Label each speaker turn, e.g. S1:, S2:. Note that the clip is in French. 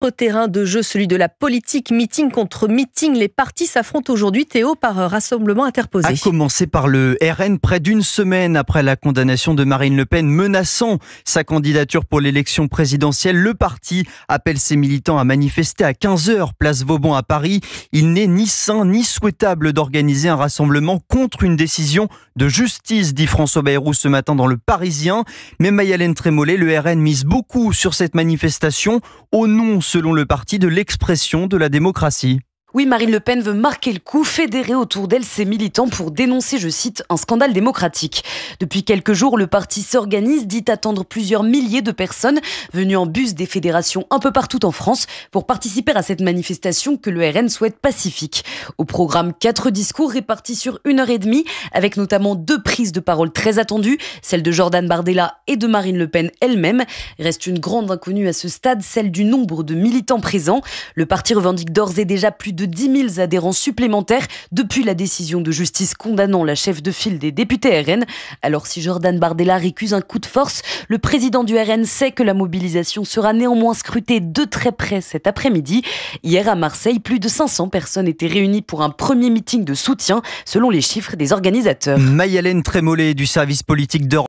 S1: Au terrain de jeu, celui de la politique, meeting contre meeting. Les partis s'affrontent aujourd'hui, Théo, par rassemblement interposé.
S2: A commencer par le RN, près d'une semaine après la condamnation de Marine Le Pen menaçant sa candidature pour l'élection présidentielle. Le parti appelle ses militants à manifester à 15h, place Vauban à Paris. Il n'est ni sain ni souhaitable d'organiser un rassemblement contre une décision de justice, dit François Bayrou ce matin dans Le Parisien. Mais Mayalène Trémollet, le RN mise beaucoup sur cette manifestation au nom, selon le parti, de l'expression de la démocratie.
S3: Oui, Marine Le Pen veut marquer le coup, fédérer autour d'elle ses militants pour dénoncer, je cite, un scandale démocratique. Depuis quelques jours, le parti s'organise, dit attendre plusieurs milliers de personnes venues en bus des fédérations un peu partout en France pour participer à cette manifestation que le RN souhaite pacifique. Au programme, 4 discours répartis sur 1h30, avec notamment 2 prises de parole très attendues, celle de Jordan Bardella et de Marine Le Pen elle-même. Reste une grande inconnue à ce stade, celle du nombre de militants présents. Le parti revendique d'ores et déjà plus de 10 000 adhérents supplémentaires depuis la décision de justice condamnant la chef de file des députés RN. Alors si Jordan Bardella récuse un coup de force, le président du RN sait que la mobilisation sera néanmoins scrutée de très près cet après-midi. Hier à Marseille, plus de 500 personnes étaient réunies pour un premier meeting de soutien selon les chiffres des organisateurs.
S2: Mayalène Trémollet du service politique d'Europe.